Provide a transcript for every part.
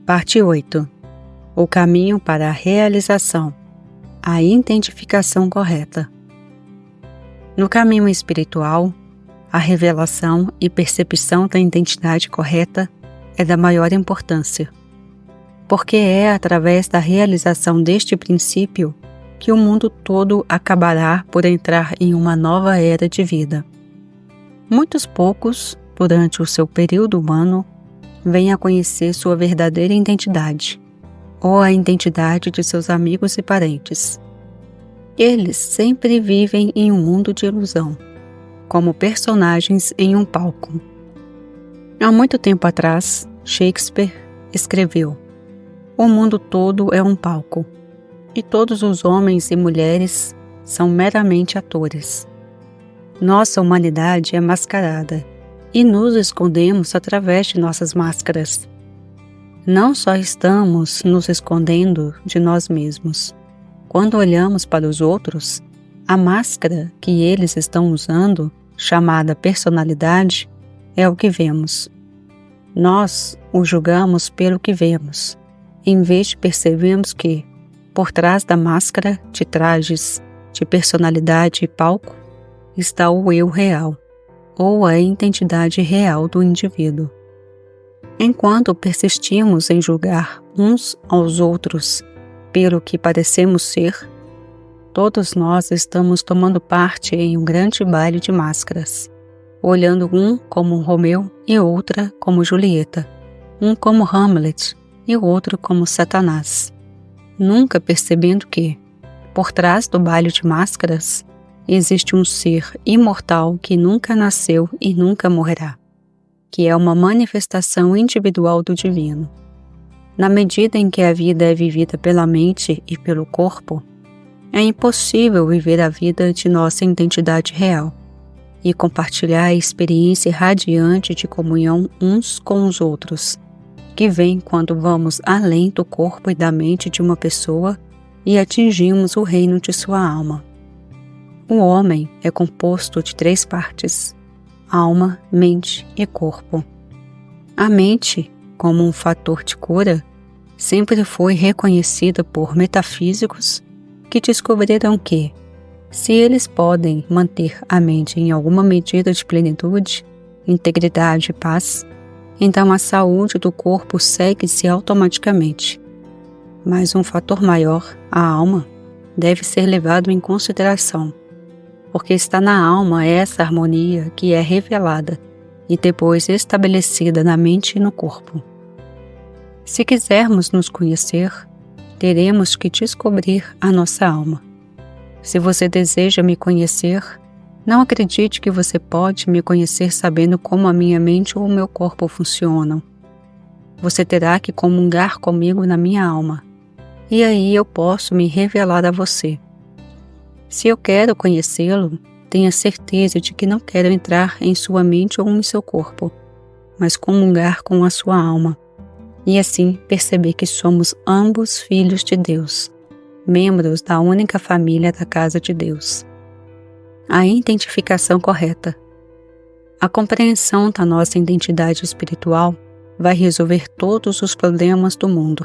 Parte 8. O caminho para a realização. A identificação correta. No caminho espiritual, a revelação e percepção da identidade correta é da maior importância, porque é através da realização deste princípio que o mundo todo acabará por entrar em uma nova era de vida. Muitos poucos, durante o seu período humano, vêm a conhecer sua verdadeira identidade, ou a identidade de seus amigos e parentes. Eles sempre vivem em um mundo de ilusão, como personagens em um palco. Há muito tempo atrás, Shakespeare escreveu: "O mundo todo é um palco, e todos os homens e mulheres são meramente atores. Nossa humanidade é mascarada, e nos escondemos através de nossas máscaras. Não só estamos nos escondendo de nós mesmos. Quando olhamos para os outros, a máscara que eles estão usando, chamada personalidade, é o que vemos. Nós o julgamos pelo que vemos, em vez de percebermos que, por trás da máscara de trajes, de personalidade e palco, está o eu real, ou a identidade real do indivíduo. Enquanto persistimos em julgar uns aos outros pelo que parecemos ser, todos nós estamos tomando parte em um grande baile de máscaras, olhando um como Romeu e outra como Julieta, um como Hamlet e o outro como Satanás, nunca percebendo que, por trás do baile de máscaras, existe um ser imortal que nunca nasceu e nunca morrerá, que é uma manifestação individual do divino. Na medida em que a vida é vivida pela mente e pelo corpo, é impossível viver a vida de nossa identidade real e compartilhar a experiência radiante de comunhão uns com os outros, que vem quando vamos além do corpo e da mente de uma pessoa e atingimos o reino de sua alma. O homem é composto de 3 partes: alma, mente e corpo. A mente, como um fator de cura, sempre foi reconhecida por metafísicos que descobriram que, se eles podem manter a mente em alguma medida de plenitude, integridade e paz, então a saúde do corpo segue-se automaticamente. Mas um fator maior, a alma, deve ser levado em consideração, porque está na alma essa harmonia que é revelada e depois estabelecida na mente e no corpo. Se quisermos nos conhecer, teremos que descobrir a nossa alma. Se você deseja me conhecer, não acredite que você pode me conhecer sabendo como a minha mente ou o meu corpo funcionam. Você terá que comungar comigo na minha alma, e aí eu posso me revelar a você. Se eu quero conhecê-lo, tenha certeza de que não quero entrar em sua mente ou em seu corpo, mas comungar com a sua alma, e assim perceber que somos ambos filhos de Deus, membros da única família da casa de Deus. A identificação correta. A compreensão da nossa identidade espiritual vai resolver todos os problemas do mundo,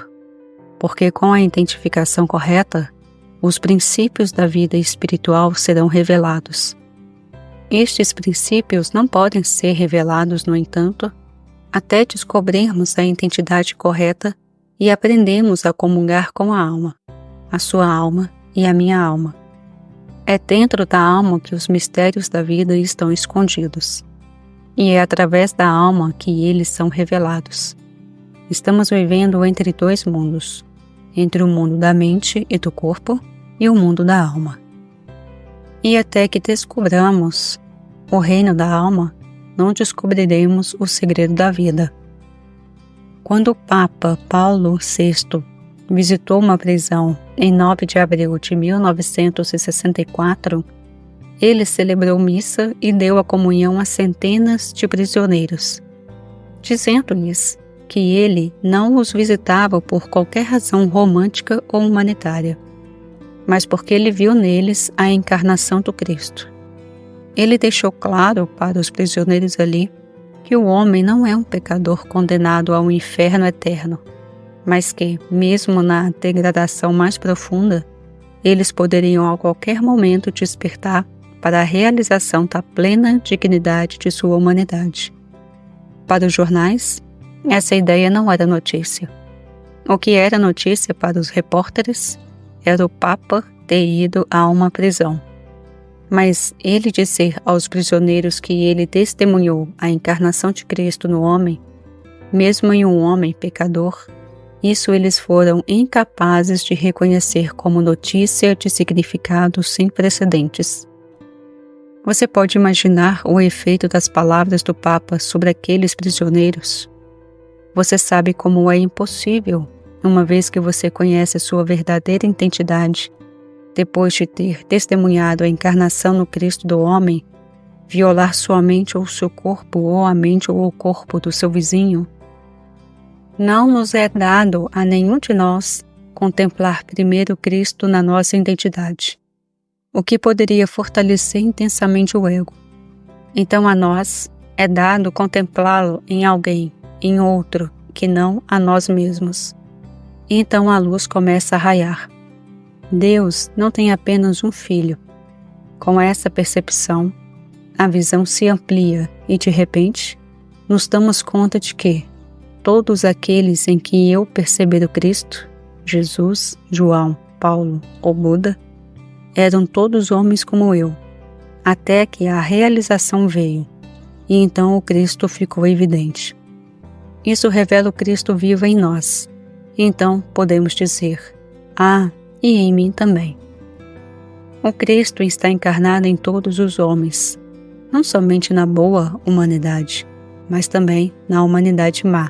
porque com a identificação correta, os princípios da vida espiritual serão revelados. Estes princípios não podem ser revelados, no entanto, até descobrirmos a identidade correta e aprendemos a comungar com a alma, a sua alma e a minha alma. É dentro da alma que os mistérios da vida estão escondidos, e é através da alma que eles são revelados. Estamos vivendo entre 2 mundos, entre o mundo da mente e do corpo e o mundo da alma. E até que descobramos o reino da alma, não descobriremos o segredo da vida. Quando o Papa Paulo VI visitou uma prisão em 9 de abril de 1964, ele celebrou missa e deu a comunhão a centenas de prisioneiros, dizendo-lhes que ele não os visitava por qualquer razão romântica ou humanitária, mas porque ele viu neles a encarnação do Cristo. Ele deixou claro para os prisioneiros ali que o homem não é um pecador condenado ao inferno eterno, mas que, mesmo na degradação mais profunda, eles poderiam a qualquer momento despertar para a realização da plena dignidade de sua humanidade. Para os jornais, essa ideia não era notícia. O que era notícia para os repórteres era o Papa ter ido a uma prisão. Mas ele dizer aos prisioneiros que ele testemunhou a encarnação de Cristo no homem, mesmo em um homem pecador, isso eles foram incapazes de reconhecer como notícia de significado sem precedentes. Você pode imaginar o efeito das palavras do Papa sobre aqueles prisioneiros? Você sabe como é impossível, uma vez que você conhece sua verdadeira identidade, depois de ter testemunhado a encarnação no Cristo do homem, violar sua mente ou seu corpo, ou a mente ou o corpo do seu vizinho? Não nos é dado a nenhum de nós contemplar primeiro Cristo na nossa identidade, o que poderia fortalecer intensamente o ego. Então a nós é dado contemplá-lo em alguém, em outro, que não a nós mesmos. E então a luz começa a raiar. Deus não tem apenas um filho. Com essa percepção, a visão se amplia e de repente, nos damos conta de que todos aqueles em que eu perceber o Cristo, Jesus, João, Paulo ou Buda, eram todos homens como eu, até que a realização veio, e então o Cristo ficou evidente. Isso revela o Cristo vivo em nós. Então podemos dizer, e em mim também. O Cristo está encarnado em todos os homens, não somente na boa humanidade, mas também na humanidade má.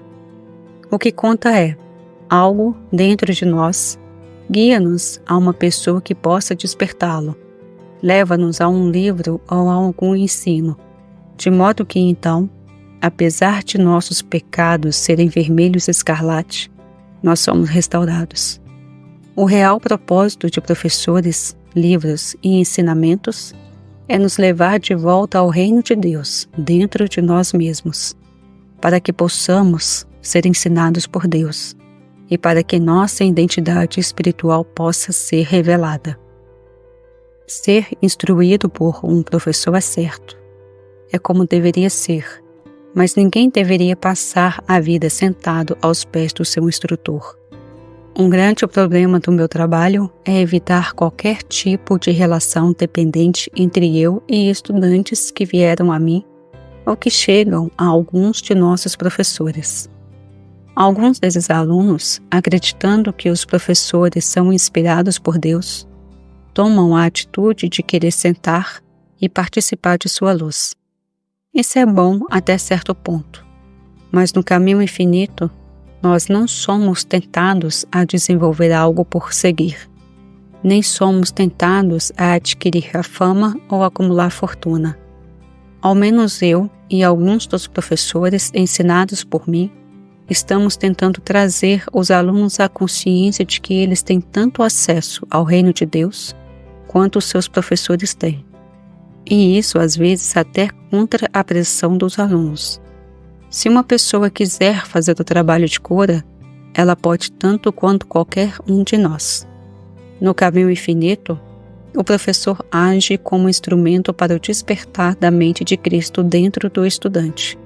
O que conta é, algo dentro de nós guia-nos a uma pessoa que possa despertá-lo, leva-nos a um livro ou a algum ensino, de modo que então, apesar de nossos pecados serem vermelhos escarlate, nós somos restaurados. O real propósito de professores, livros e ensinamentos é nos levar de volta ao reino de Deus, dentro de nós mesmos, para que possamos ser ensinados por Deus e para que nossa identidade espiritual possa ser revelada. Ser instruído por um professor é certo, é como deveria ser, mas ninguém deveria passar a vida sentado aos pés do seu instrutor. Um grande problema do meu trabalho é evitar qualquer tipo de relação dependente entre eu e estudantes que vieram a mim ou que chegam a alguns de nossos professores. Alguns desses alunos, acreditando que os professores são inspirados por Deus, tomam a atitude de querer sentar e participar de sua luz. Isso é bom até certo ponto, mas no caminho infinito, nós não somos tentados a desenvolver algo por seguir, nem somos tentados a adquirir a fama ou acumular fortuna. Ao menos eu e alguns dos professores ensinados por mim, estamos tentando trazer os alunos à consciência de que eles têm tanto acesso ao reino de Deus quanto os seus professores têm. E isso, às vezes, até contra a pressão dos alunos. Se uma pessoa quiser fazer o trabalho de cura, ela pode tanto quanto qualquer um de nós. No caminho infinito, o professor age como instrumento para o despertar da mente de Cristo dentro do estudante.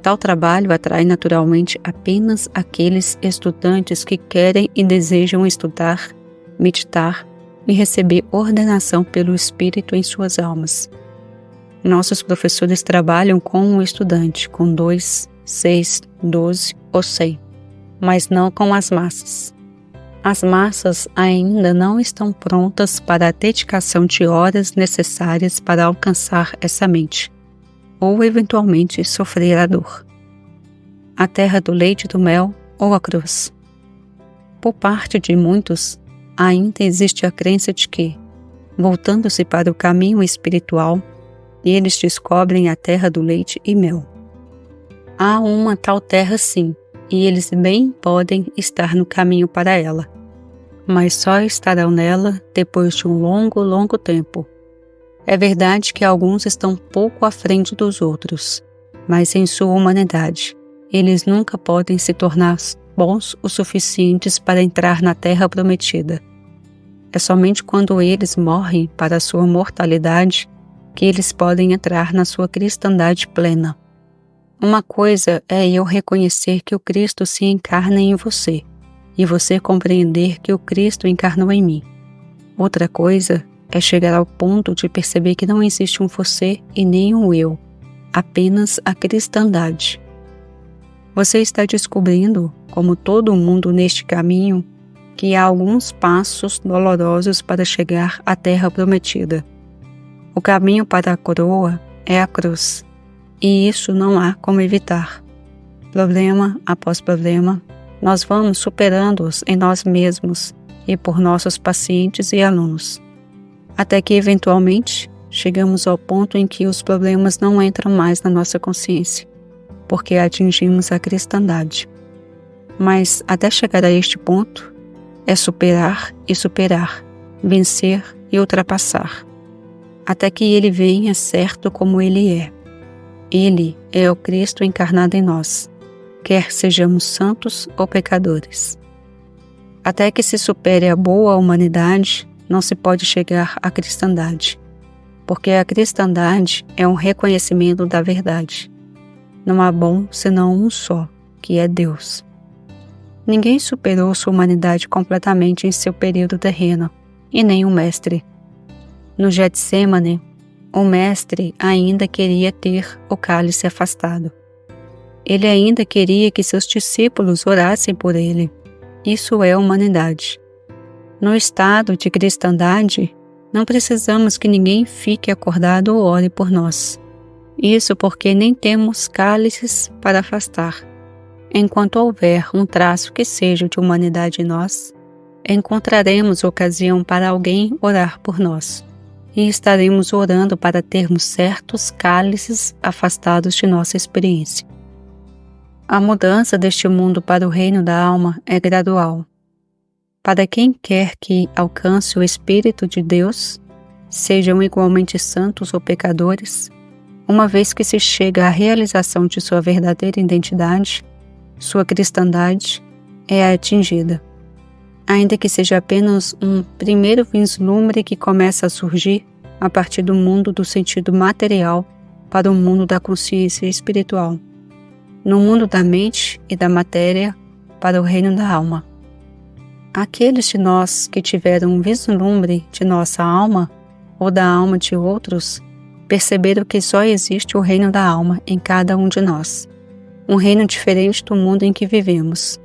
Tal trabalho atrai naturalmente apenas aqueles estudantes que querem e desejam estudar, meditar e receber ordenação pelo Espírito em suas almas. Nossos professores trabalham com o estudante, com 2, 6, 12 ou 100, mas não com as massas. As massas ainda não estão prontas para a dedicação de horas necessárias para alcançar essa mente, ou eventualmente sofrer a dor. A terra do leite e do mel ou a cruz. Por parte de muitos, ainda existe a crença de que, voltando-se para o caminho espiritual, eles descobrem a terra do leite e mel. Há uma tal terra sim, e eles bem podem estar no caminho para ela, mas só estarão nela depois de um longo tempo. É verdade que alguns estão pouco à frente dos outros, mas em sua humanidade, eles nunca podem se tornar bons o suficientes para entrar na terra prometida. É somente quando eles morrem para a sua mortalidade que eles podem entrar na sua cristandade plena. Uma coisa é eu reconhecer que o Cristo se encarna em você, e você compreender que o Cristo encarnou em mim. Outra coisa é chegar ao ponto de perceber que não existe um você e nem um eu, apenas a cristandade. Você está descobrindo, como todo mundo neste caminho, que há alguns passos dolorosos para chegar à terra prometida. O caminho para a coroa é a cruz, e isso não há como evitar. Problema após problema, nós vamos superando-os em nós mesmos e por nossos pacientes e alunos, até que eventualmente chegamos ao ponto em que os problemas não entram mais na nossa consciência, porque atingimos a cristandade. Mas até chegar a este ponto, é superar e superar, vencer e ultrapassar, até que ele venha certo como ele é. Ele é o Cristo encarnado em nós, quer sejamos santos ou pecadores. Até que se supere a boa humanidade, não se pode chegar à cristandade, porque a cristandade é um reconhecimento da verdade. Não há bom senão um só, que é Deus. Ninguém superou sua humanidade completamente em seu período terreno, e nem o Mestre. No Getsêmani, o Mestre ainda queria ter o cálice afastado. Ele ainda queria que seus discípulos orassem por ele. Isso é humanidade. No estado de cristandade, não precisamos que ninguém fique acordado ou ore por nós. Isso porque nem temos cálices para afastar. Enquanto houver um traço que seja de humanidade em nós, encontraremos ocasião para alguém orar por nós, e estaremos orando para termos certos cálices afastados de nossa experiência. A mudança deste mundo para o reino da alma é gradual. Para quem quer que alcance o Espírito de Deus, sejam igualmente santos ou pecadores, uma vez que se chega à realização de sua verdadeira identidade, sua cristandade é atingida. Ainda que seja apenas um primeiro vislumbre que começa a surgir a partir do mundo do sentido material para o mundo da consciência espiritual, no mundo da mente e da matéria para o reino da alma. Aqueles de nós que tiveram um vislumbre de nossa alma ou da alma de outros, perceberam que só existe o reino da alma em cada um de nós, um reino diferente do mundo em que vivemos.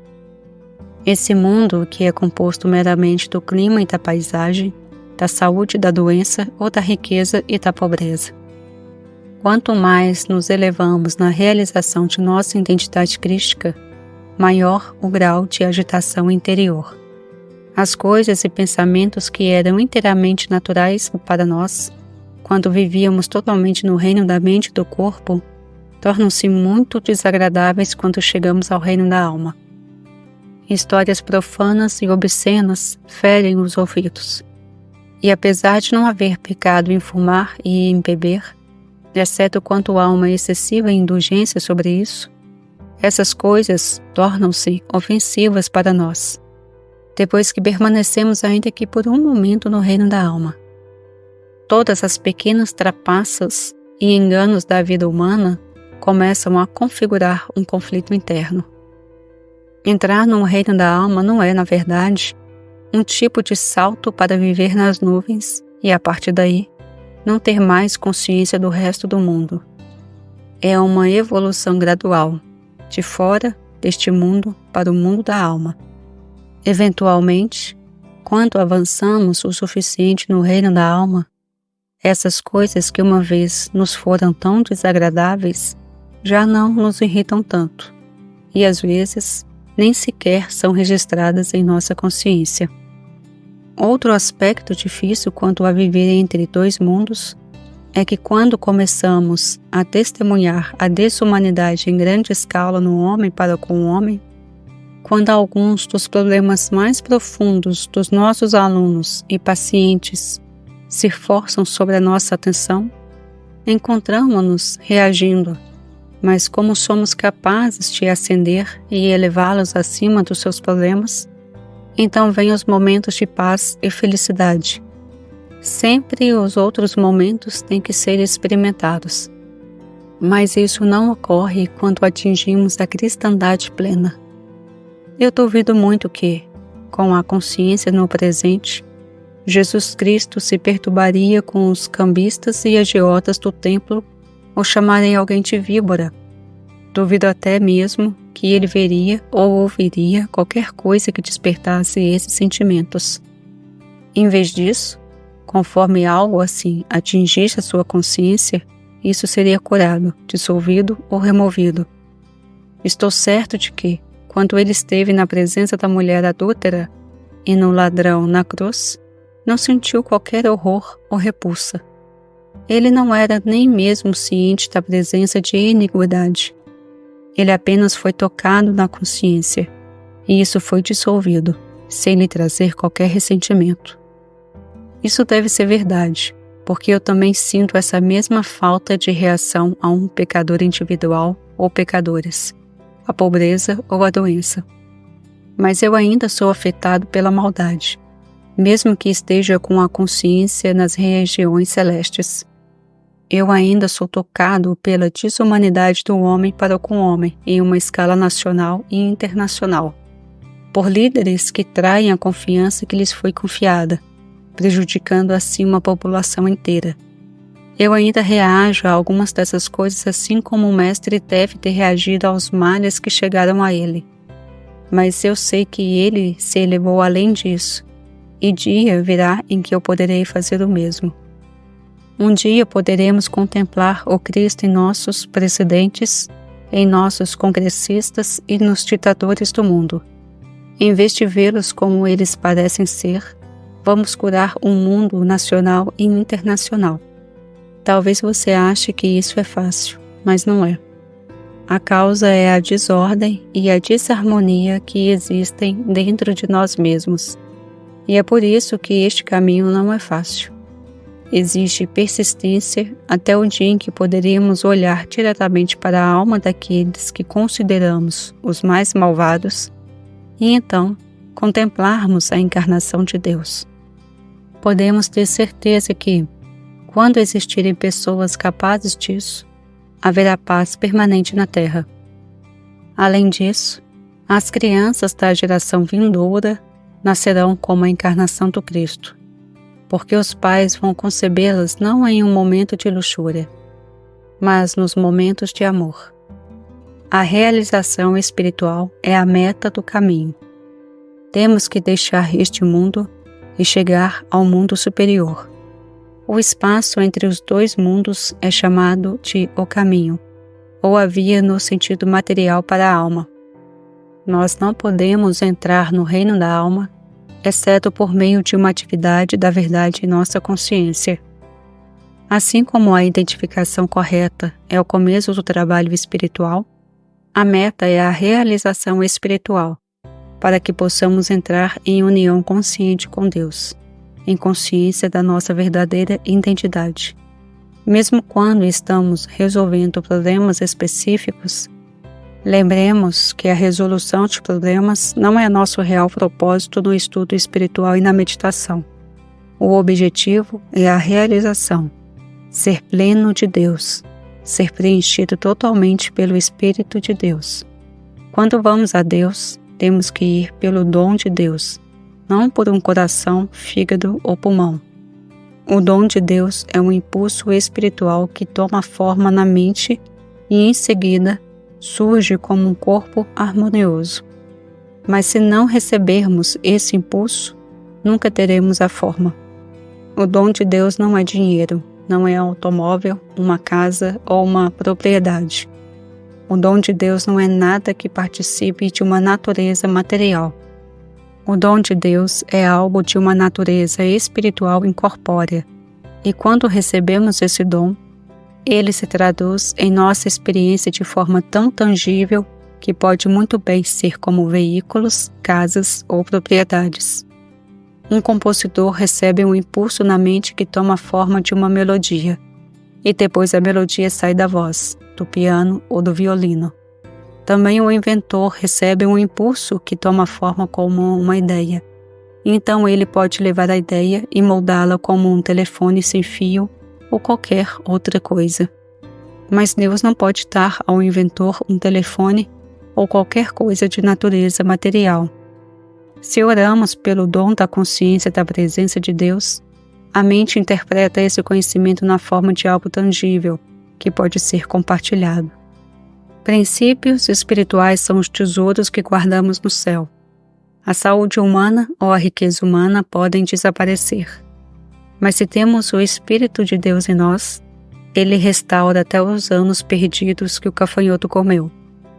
Esse mundo, que é composto meramente do clima e da paisagem, da saúde e da doença ou da riqueza e da pobreza. Quanto mais nos elevamos na realização de nossa identidade crística, maior o grau de agitação interior. As coisas e pensamentos que eram inteiramente naturais para nós, quando vivíamos totalmente no reino da mente e do corpo, tornam-se muito desagradáveis quando chegamos ao reino da alma. Histórias profanas e obscenas ferem os ouvidos. E apesar de não haver pecado em fumar e em beber, exceto quanto há uma excessiva indulgência sobre isso, essas coisas tornam-se ofensivas para nós, depois que permanecemos ainda que por um momento no reino da alma. Todas as pequenas trapaças e enganos da vida humana começam a configurar um conflito interno. Entrar no reino da alma não é, na verdade, um tipo de salto para viver nas nuvens e, a partir daí, não ter mais consciência do resto do mundo. É uma evolução gradual, de fora deste mundo para o mundo da alma. Eventualmente, quando avançamos o suficiente no reino da alma, essas coisas que uma vez nos foram tão desagradáveis já não nos irritam tanto, e às vezes nem sequer são registradas em nossa consciência. Outro aspecto difícil quanto a viver entre dois mundos é que quando começamos a testemunhar a desumanidade em grande escala no homem para com o homem, quando alguns dos problemas mais profundos dos nossos alunos e pacientes se forçam sobre a nossa atenção, encontramos-nos reagindo, Mas como somos capazes de ascender e elevá-los acima dos seus problemas, então vêm os momentos de paz e felicidade. Sempre os outros momentos têm que ser experimentados. Mas isso não ocorre quando atingimos a cristandade plena. Eu duvido muito que, com a consciência no presente, Jesus Cristo se perturbaria com os cambistas e agiotas do templo ou chamarem alguém de víbora. Duvido até mesmo que ele veria ou ouviria qualquer coisa que despertasse esses sentimentos. Em vez disso, conforme algo assim atingisse a sua consciência, isso seria curado, dissolvido ou removido. Estou certo de que, quando ele esteve na presença da mulher adúltera e no ladrão na cruz, não sentiu qualquer horror ou repulsa. Ele não era nem mesmo ciente da presença de iniquidade. Ele apenas foi tocado na consciência, e isso foi dissolvido, sem lhe trazer qualquer ressentimento. Isso deve ser verdade, porque eu também sinto essa mesma falta de reação a um pecador individual ou pecadores, a pobreza ou a doença. Mas eu ainda sou afetado pela maldade, mesmo que esteja com a consciência nas regiões celestes. Eu ainda sou tocado pela desumanidade do homem para com o homem em uma escala nacional e internacional, por líderes que traem a confiança que lhes foi confiada, prejudicando assim uma população inteira. Eu ainda reajo a algumas dessas coisas assim como o mestre deve ter reagido aos males que chegaram a ele. Mas eu sei que ele se elevou além disso, e dia virá em que eu poderei fazer o mesmo. Um dia poderemos contemplar o Cristo em nossos presidentes, em nossos congressistas e nos ditadores do mundo. Em vez de vê-los como eles parecem ser, vamos curar um mundo nacional e internacional. Talvez você ache que isso é fácil, mas não é. A causa é a desordem e a desarmonia que existem dentro de nós mesmos. E é por isso que este caminho não é fácil. Existe persistência até o dia em que poderíamos olhar diretamente para a alma daqueles que consideramos os mais malvados e então contemplarmos a encarnação de Deus. Podemos ter certeza que, quando existirem pessoas capazes disso, haverá paz permanente na Terra. Além disso, as crianças da geração vindoura nascerão como a encarnação do Cristo, porque os pais vão concebê-las não em um momento de luxúria, mas nos momentos de amor. A realização espiritual é a meta do caminho. Temos que deixar este mundo e chegar ao mundo superior. O espaço entre os dois mundos é chamado de o caminho, ou a via no sentido material para a alma. Nós não podemos entrar no reino da alma, exceto por meio de uma atividade da verdade em nossa consciência. Assim como a identificação correta é o começo do trabalho espiritual, a meta é a realização espiritual, para que possamos entrar em união consciente com Deus, em consciência da nossa verdadeira identidade. Mesmo quando estamos resolvendo problemas específicos, lembremos que a resolução de problemas não é nosso real propósito no estudo espiritual e na meditação. O objetivo é a realização, ser pleno de Deus, ser preenchido totalmente pelo Espírito de Deus. Quando vamos a Deus, temos que ir pelo dom de Deus, não por um coração, fígado ou pulmão. O dom de Deus é um impulso espiritual que toma forma na mente e, em seguida, surge como um corpo harmonioso. Mas se não recebermos esse impulso, nunca teremos a forma. O dom de Deus não é dinheiro, não é automóvel, uma casa ou uma propriedade. O dom de Deus não é nada que participe de uma natureza material. O dom de Deus é algo de uma natureza espiritual incorpórea, e quando recebemos esse dom, ele se traduz em nossa experiência de forma tão tangível que pode muito bem ser como veículos, casas ou propriedades. Um compositor recebe um impulso na mente que toma a forma de uma melodia, e depois a melodia sai da voz. do piano ou do violino. Também o inventor recebe um impulso que toma forma como uma ideia. Então ele pode levar a ideia e moldá-la como um telefone sem fio ou qualquer outra coisa. Mas Deus não pode dar ao inventor um telefone ou qualquer coisa de natureza material. Se oramos pelo dom da consciência da presença de Deus, a mente interpreta esse conhecimento na forma de algo tangível, que pode ser compartilhado. Princípios espirituais são os tesouros que guardamos no céu. A saúde humana ou a riqueza humana podem desaparecer. Mas se temos o Espírito de Deus em nós, Ele restaura até os anos perdidos que o gafanhoto comeu.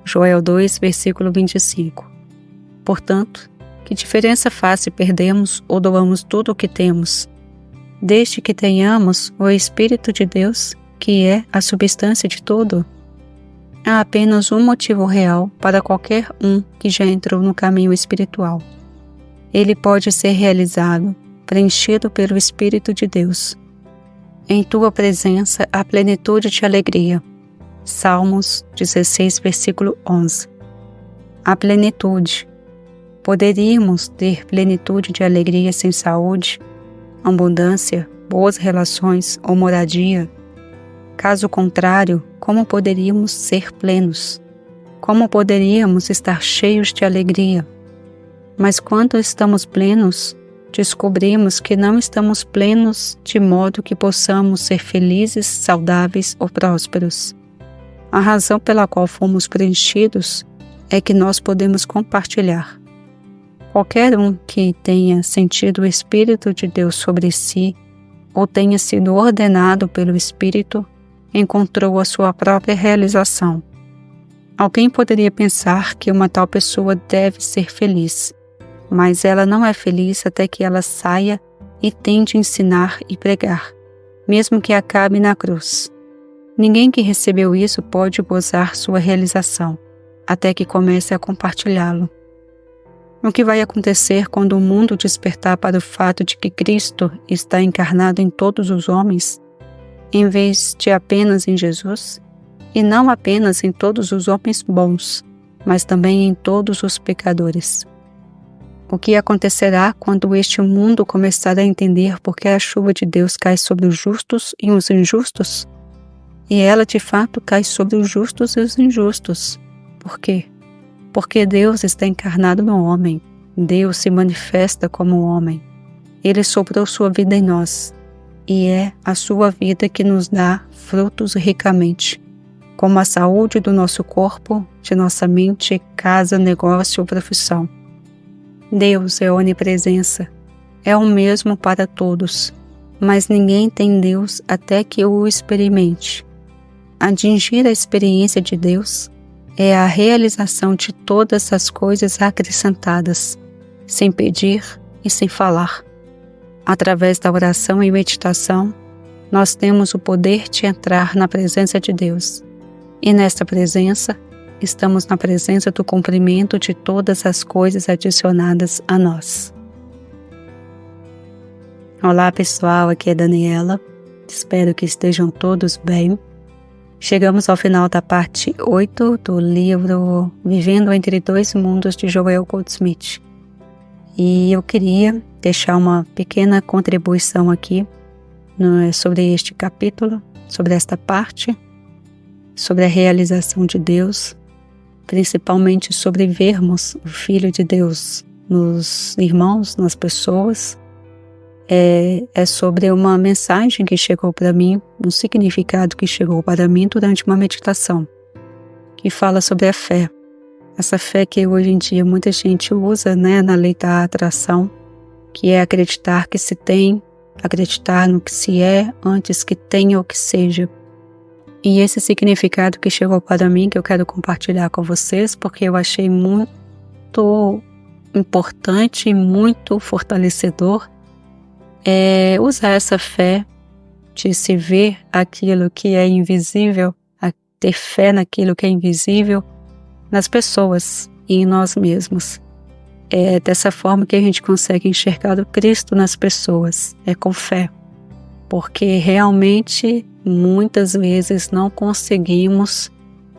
Joel 2, versículo 25. Portanto, que diferença faz se perdemos ou doamos tudo o que temos, desde que tenhamos o Espírito de Deus, que é a substância de tudo? Há apenas um motivo real para qualquer um que já entrou no caminho espiritual. Ele pode ser realizado, preenchido pelo Espírito de Deus. Em tua presença há plenitude de alegria. Salmos 16, versículo 11. A plenitude. Poderíamos ter plenitude de alegria sem saúde, abundância, boas relações ou moradia? Caso contrário, como poderíamos ser plenos? Como poderíamos estar cheios de alegria? Mas quando estamos plenos, descobrimos que não estamos plenos de modo que possamos ser felizes, saudáveis ou prósperos. A razão pela qual fomos preenchidos é que nós podemos compartilhar. Qualquer um que tenha sentido o Espírito de Deus sobre si ou tenha sido ordenado pelo Espírito, encontrou a sua própria realização. Alguém poderia pensar que uma tal pessoa deve ser feliz, mas ela não é feliz até que ela saia e tente ensinar e pregar, mesmo que acabe na cruz. Ninguém que recebeu isso pode gozar sua realização, até que comece a compartilhá-lo. O que vai acontecer quando o mundo despertar para o fato de que Cristo está encarnado em todos os homens, em vez de apenas em Jesus, e não apenas em todos os homens bons, mas também em todos os pecadores? O que acontecerá quando este mundo começar a entender por que a chuva de Deus cai sobre os justos e os injustos? E ela de fato cai sobre os justos e os injustos. Por quê? Porque Deus está encarnado no homem. Deus se manifesta como homem. Ele soprou sua vida em nós. E é a sua vida que nos dá frutos ricamente, como a saúde do nosso corpo, de nossa mente, casa, negócio ou profissão. Deus é onipresença. É o mesmo para todos, mas ninguém tem Deus até que o experimente. Atingir a experiência de Deus é a realização de todas as coisas acrescentadas, sem pedir e sem falar. Através da oração e meditação, nós temos o poder de entrar na presença de Deus. E nesta presença, estamos na presença do cumprimento de todas as coisas adicionadas a nós. Olá pessoal, aqui é Daniela. Espero que estejam todos bem. Chegamos ao final da parte 8 do livro Vivendo entre Dois Mundos, de Joel Goldsmith. E eu queria deixar uma pequena contribuição aqui sobre este capítulo, sobre esta parte, sobre a realização de Deus, principalmente sobre vermos o Filho de Deus nos irmãos, nas pessoas. É sobre uma mensagem que chegou para mim, um significado que chegou para mim durante uma meditação, que fala sobre a fé. Essa fé que hoje em dia muita gente usa, na lei da atração, que é acreditar que se tem, acreditar no que se é, antes que tenha ou que seja. E esse significado que chegou para mim, que eu quero compartilhar com vocês, porque eu achei muito importante e muito fortalecedor, é usar essa fé de se ver aquilo que é invisível, a ter fé naquilo que é invisível, nas pessoas e em nós mesmos. É dessa forma que a gente consegue enxergar o Cristo nas pessoas, é com fé, porque realmente muitas vezes não conseguimos,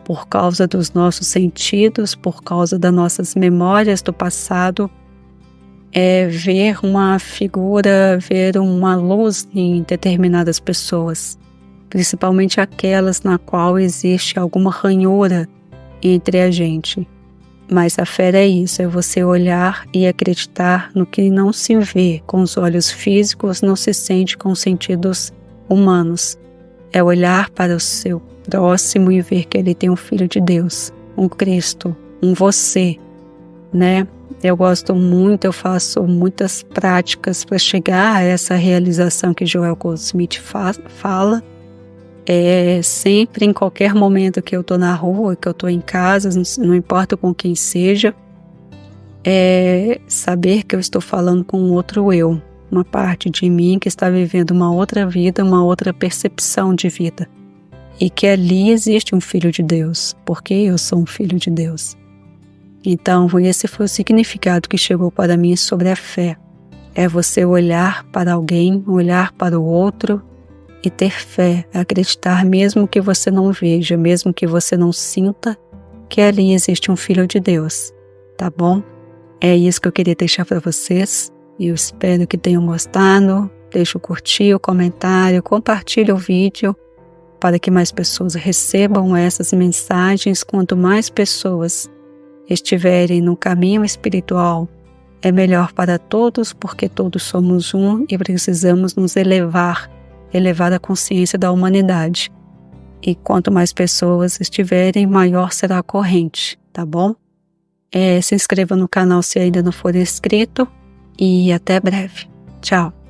por causa dos nossos sentidos, por causa das nossas memórias do passado, ver uma figura, ver uma luz em determinadas pessoas, principalmente aquelas na qual existe alguma ranhura entre a gente. Mas a fé é isso, é você olhar e acreditar no que não se vê com os olhos físicos, não se sente com os sentidos humanos. É olhar para o seu próximo e ver que ele tem um Filho de Deus, um Cristo, um você, né? Eu gosto muito, eu faço muitas práticas para chegar a essa realização que Joel Goldsmith fala. Sempre, em qualquer momento que eu estou na rua, que eu estou em casa, não importa com quem seja, saber que eu estou falando com outro eu, uma parte de mim que está vivendo uma outra vida, uma outra percepção de vida. E que ali existe um Filho de Deus, porque eu sou um Filho de Deus. Então, esse foi o significado que chegou para mim sobre a fé. É você olhar para alguém, olhar para o outro e ter fé, acreditar mesmo que você não veja, mesmo que você não sinta, que ali existe um Filho de Deus, tá bom? É isso que eu queria deixar para vocês. Eu espero que tenham gostado. Deixe o curtir, o comentário, compartilhe o vídeo para que mais pessoas recebam essas mensagens. Quanto mais pessoas estiverem no caminho espiritual, é melhor para todos, porque todos somos um e precisamos nos elevar a consciência da humanidade. E quanto mais pessoas estiverem, maior será a corrente, tá bom? Se inscreva no canal se ainda não for inscrito e até breve. Tchau!